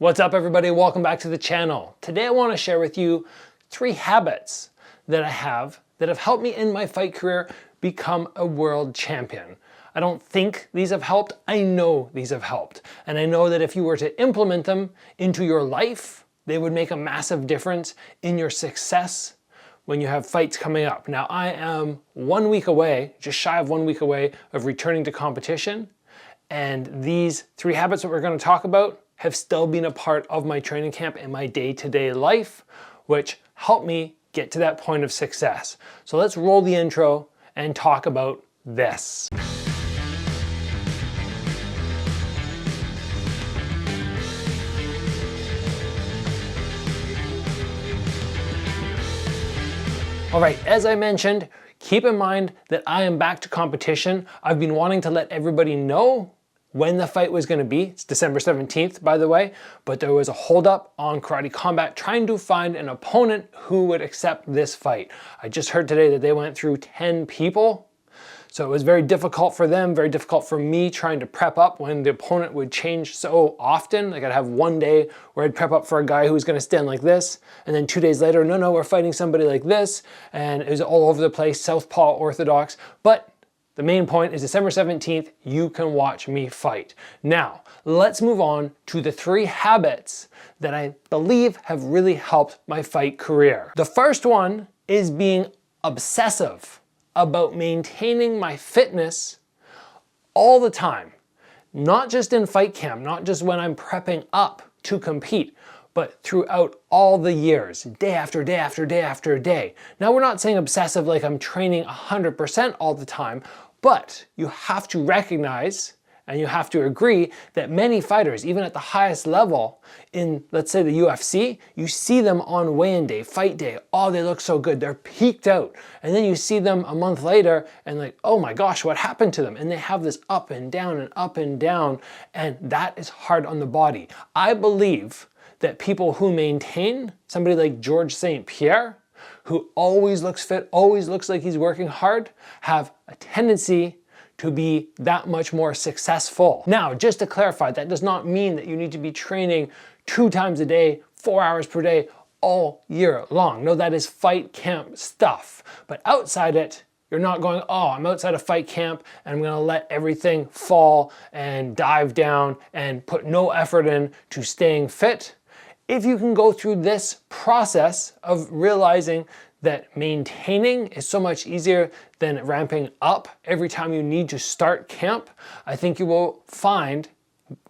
What's up everybody? Welcome back to the channel. Today I want to share with you 3 habits that I have that have helped me in my fight career become a world champion. I don't think these have helped, I know these have helped. And I know that if you were to implement them into your life, they would make a massive difference in your success when you have fights coming up. Now I am 1 week away, just shy of 1 week away of returning to competition. And these 3 habits that we're going to talk about have still been a part of my training camp and my day-to-day life, which helped me get to that point of success. So let's roll the intro and talk about this. All right, as I mentioned, keep in mind that I am back to competition. I've been wanting to let everybody know when the fight was going to be. It's December 17th, by the way, but there was a holdup on Karate Combat trying to find an opponent who would accept this fight. I just heard today that they went through 10 people. So it was very difficult for them, very difficult for me trying to prep up when the opponent would change so often. Like I'd have one day where I'd prep up for a guy who was going to stand like this, and then 2 days later, no, we're fighting somebody like this, and it was all over the place, southpaw orthodox. But the main point is December 17th, you can watch me fight. Now, let's move on to the 3 habits that I believe have really helped my fight career. The first one is being obsessive about maintaining my fitness all the time. Not just in fight camp, not just when I'm prepping up to compete, but throughout all the years, day after day after day after day. Now we're not saying obsessive like I'm training 100% all the time, but you have to recognize and you have to agree that many fighters, even at the highest level in, let's say the UFC, you see them on weigh-in day, fight day, oh, they look so good, they're peaked out. And then you see them a month later and like, oh my gosh, what happened to them? And they have this up and down and up and down, and that is hard on the body. I believe that people who maintain, somebody like George St. Pierre, who always looks fit, always looks like he's working hard, have a tendency to be that much more successful. Now, just to clarify, that does not mean that you need to be training 2 times a day, 4 hours per day, all year long. No, that is fight camp stuff. But outside it, you're not going, oh, I'm outside of fight camp and I'm gonna let everything fall and dive down and put no effort in to staying fit. If you can go through this process of realizing that maintaining is so much easier than ramping up every time you need to start camp, I think you will find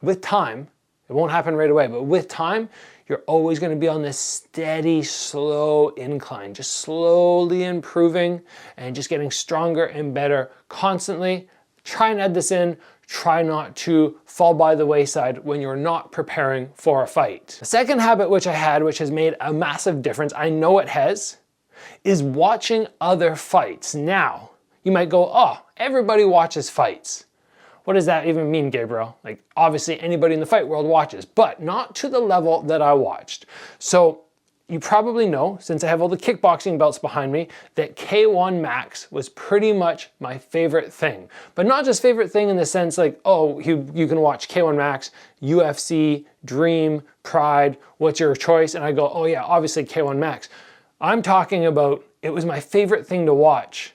with time, it won't happen right away, but with time, you're always going to be on this steady, slow incline, just slowly improving and just getting stronger and better constantly. Try and add this in. Try not to fall by the wayside when you're not preparing for a fight. The second habit which I had, which has made a massive difference, I know it has, is watching other fights. Now, you might go, oh, everybody watches fights. What does that even mean, Gabriel? Like, obviously anybody in the fight world watches, but not to the level that I watched. So you probably know, since I have all the kickboxing belts behind me, that K1 Max was pretty much my favorite thing. But not just favorite thing in the sense like, oh, you can watch K1 Max, UFC, Dream, Pride, what's your choice? And I go, oh yeah, obviously K1 Max. I'm talking about, it was my favorite thing to watch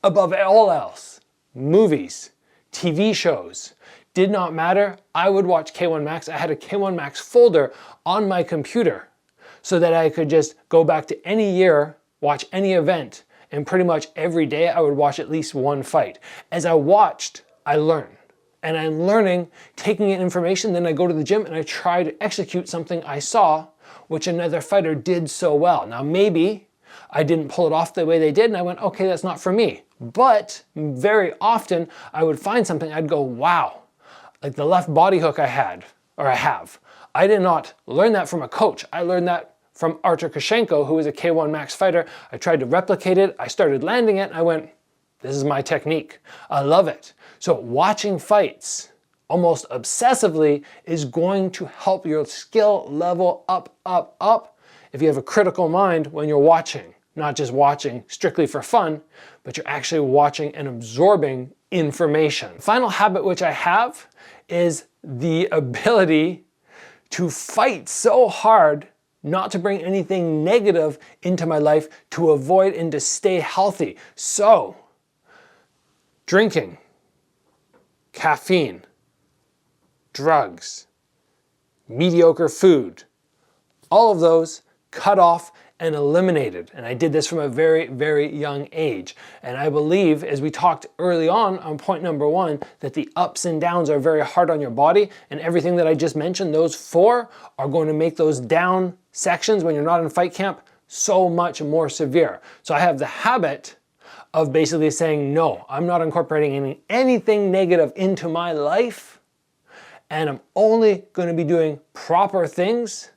above all else. Movies, TV shows, did not matter. I would watch K1 Max. I had a K1 Max folder on my computer so that I could just go back to any year, watch any event, and pretty much every day I would watch at least one fight. As I watched, I learned. And I'm learning, taking in information, then I go to the gym and I try to execute something I saw which another fighter did so well. Now maybe I didn't pull it off the way they did and I went, okay, that's not for me. But very often I would find something, I'd go, wow, like the left body hook I had, or I have. I did not learn that from a coach. I learned that from Artur Koshenko, who was a K1 Max fighter. I tried to replicate it. I started landing it and I went, this is my technique. I love it. So watching fights almost obsessively is going to help your skill level up, up, up if you have a critical mind when you're watching. Not just watching strictly for fun, but you're actually watching and absorbing information. Final habit which I have is the ability to fight so hard not to bring anything negative into my life, to avoid and to stay healthy. So, drinking, caffeine, drugs, mediocre food, all of those cut off and eliminated. And I did this from a very, very young age. And I believe, as we talked early on point number 1, that the ups and downs are very hard on your body, and everything that I just mentioned, those 4 are going to make those down sections when you're not in fight camp so much more severe. So I have the habit of basically saying, no, I'm not incorporating anything negative into my life, and I'm only going to be doing proper things.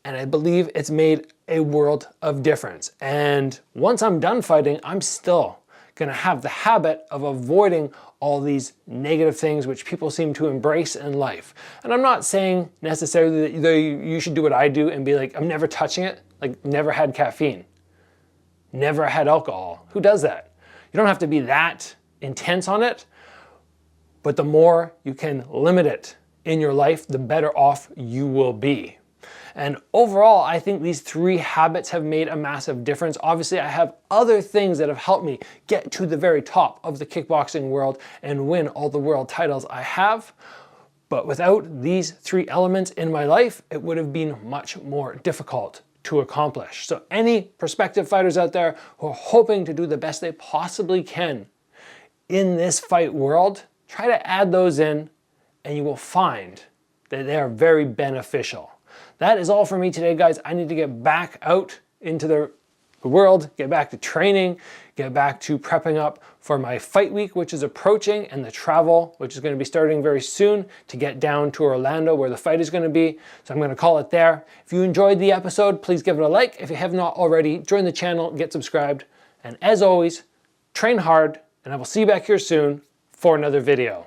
And I believe it's made a world of difference. And once I'm done fighting, I'm still gonna have the habit of avoiding all these negative things which people seem to embrace in life. And I'm not saying necessarily that you should do what I do and be like, I'm never touching it, like never had caffeine, never had alcohol. Who does that? You don't have to be that intense on it, but the more you can limit it in your life, the better off you will be. And overall, I think these 3 habits have made a massive difference. Obviously, I have other things that have helped me get to the very top of the kickboxing world and win all the world titles I have. But without these 3 elements in my life, it would have been much more difficult to accomplish. So any prospective fighters out there who are hoping to do the best they possibly can in this fight world, try to add those in and you will find that they are very beneficial. That is all for me today, guys. I need to get back out into the world, get back to training, get back to prepping up for my fight week, which is approaching, and the travel, which is going to be starting very soon to get down to Orlando where the fight is going to be. So I'm going to call it there. If you enjoyed the episode, please give it a like. If you have not already, join the channel, get subscribed. And as always, train hard, and I will see you back here soon for another video.